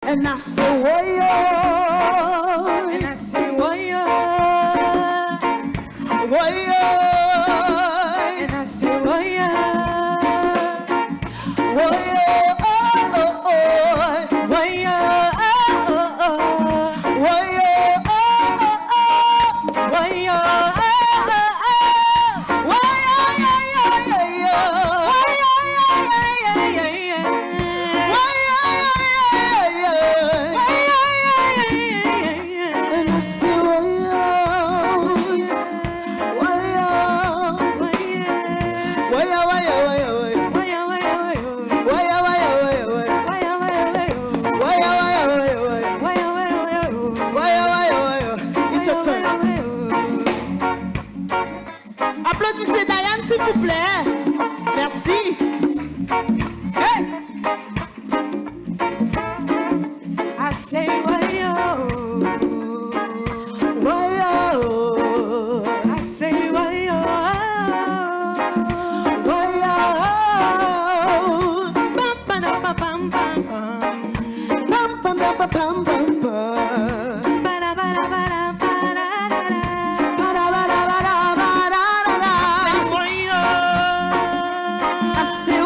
And I say, why And I say, why And I say, why Applaudissez Diane, s'il vous plaît. Merci. Hey. I say, why I say, why Bam, bam, bam, bam, bam, Bam, bam, bam, bam, bam, bam. Ba-da, ba-da, ba-da, ba-da, da-da. I say,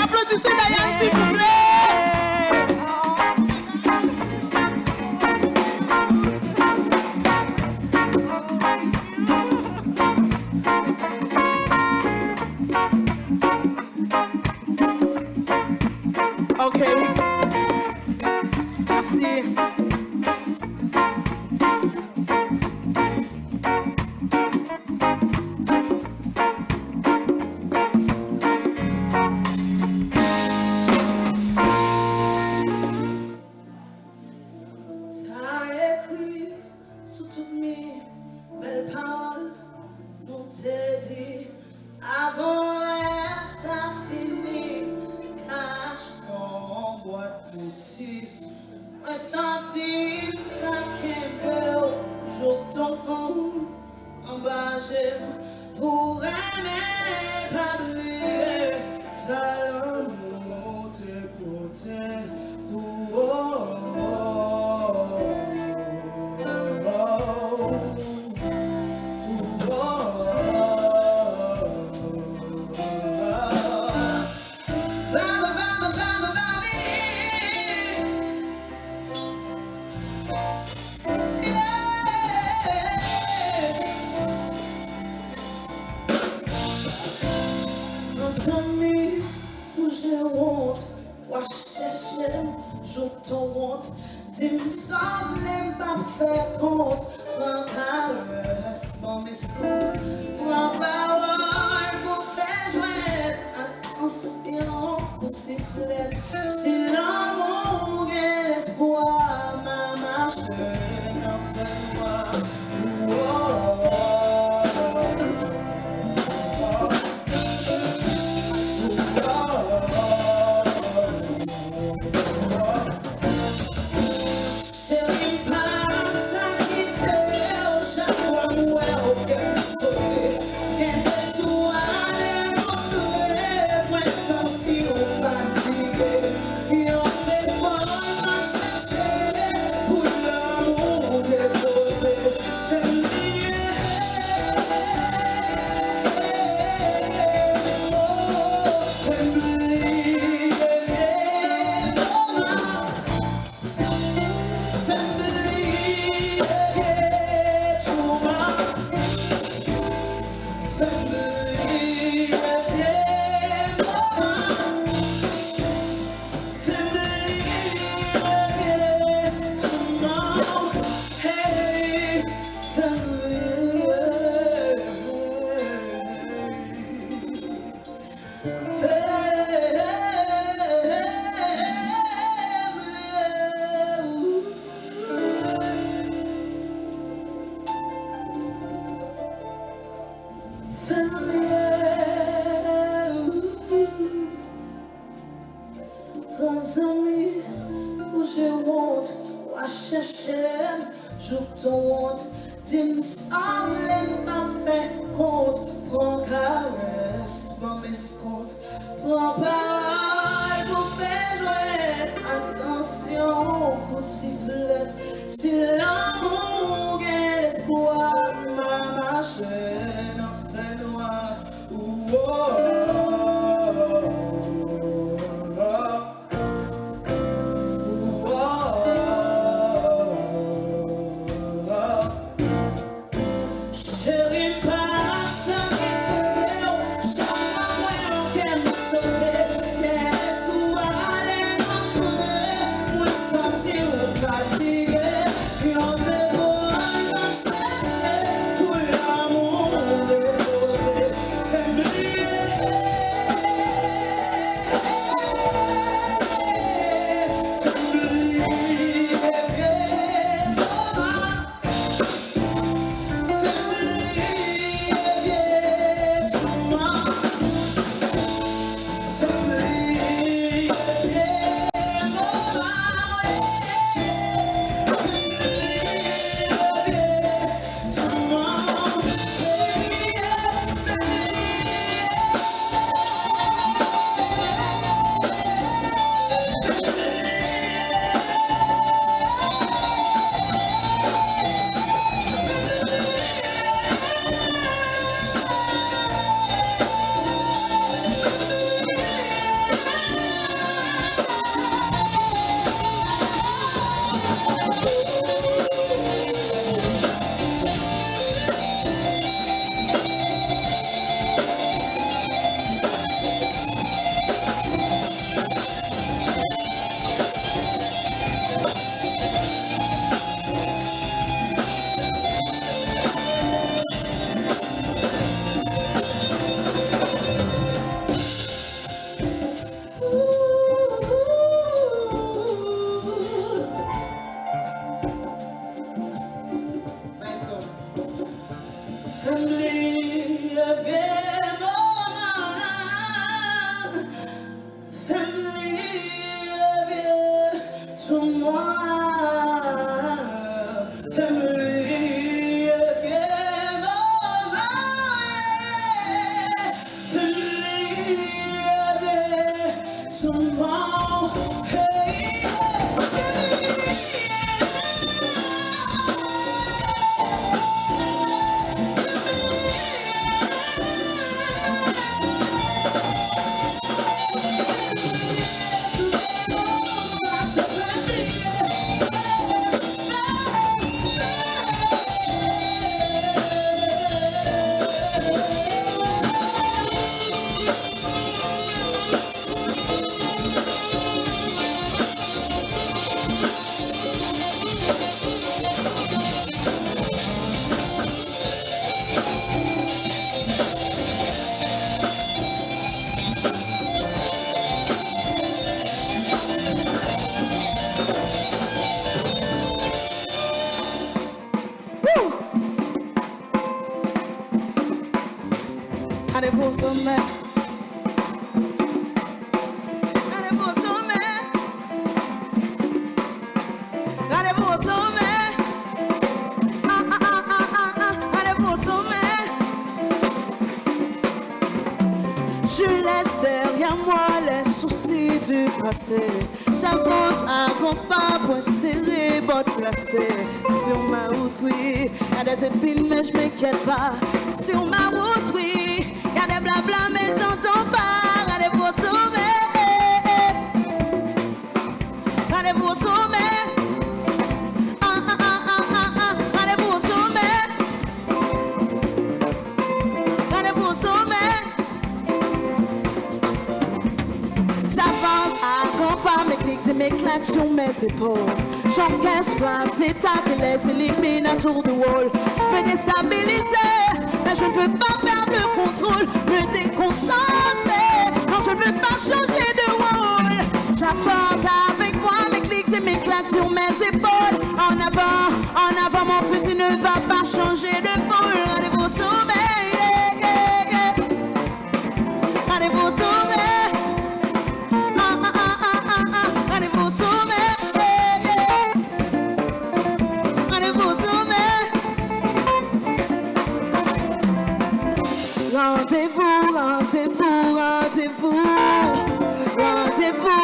applaudissez Diane, s'il vous plaît. Ok. Merci. attention, coup de sifflet. Si l'amour et l'espoir, ma marche n'en fait noir. Cause amis, où je monte, où à chercher, je te honte, dis-moi ça, l'aime pas fait compte, prends caresse, prends mes comptes, prends parole pour faire jouer, attention, coup de sifflet, si l'amour et l'espoir, ma marche n'en fait noir, fatigué, et on se voit chercher tout l'amour. du passé. J'avance à grands pas, point serré, botte placée. Sur ma route, oui, y'a des épines, mais je m'inquiète pas. Sur ma route, oui, y'a des blabla, mais j'entends pas. Allez pour sauver, allez pour sauver. Et mes claques sur mes épaules. J'encaisse flammes, étapes et les élimine à tour de rôle. Me déstabiliser, mais je ne veux pas perdre le contrôle. Me déconcentrer, non je ne veux pas changer de rôle. J'apporte avec moi mes clics et mes claques sur mes épaules. En avant mon fusil ne va pas changer de pôle. Allez vous sauver, yeah, yeah, yeah. Allez vous sauver. Rendez-vous, rendez-vous, rendez-vous. Rendez-vous,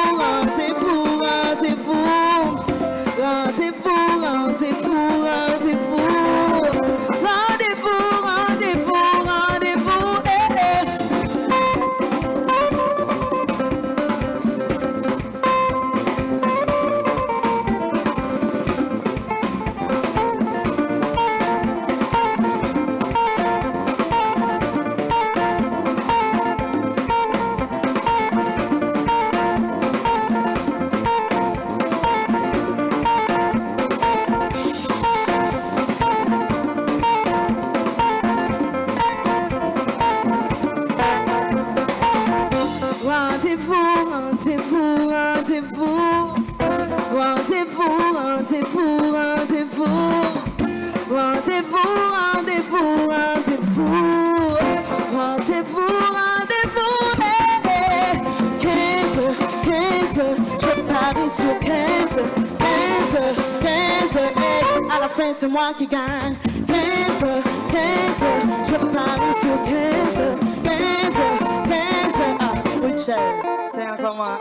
rendez-vous, rendez-vous. Rendez-vous, rendez-vous, rendez-vous. Rendez-vous, rendez-vous, rendez-vous. Sur 15, 15, 15, à la fin c'est moi qui gagne. 15, 15, je parie sur 15, 15, 15, ah, Richard, c'est encore moi,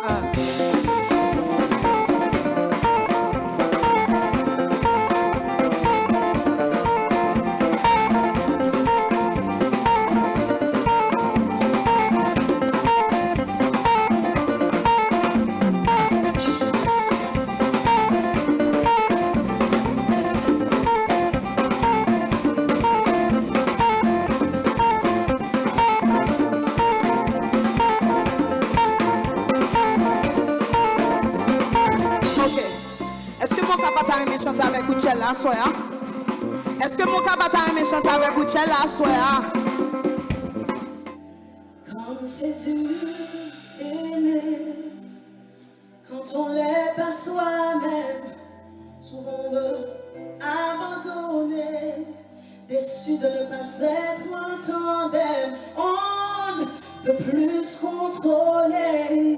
chanter avec Coachella, soya? Est-ce que mon cabata aime chanter avec Coachella, soya? Comme c'est dur d'aimer quand on l'est pas soi-même. Souvent on veut abandonner, déçu de ne pas être un tandem. On ne peut plus se contrôler.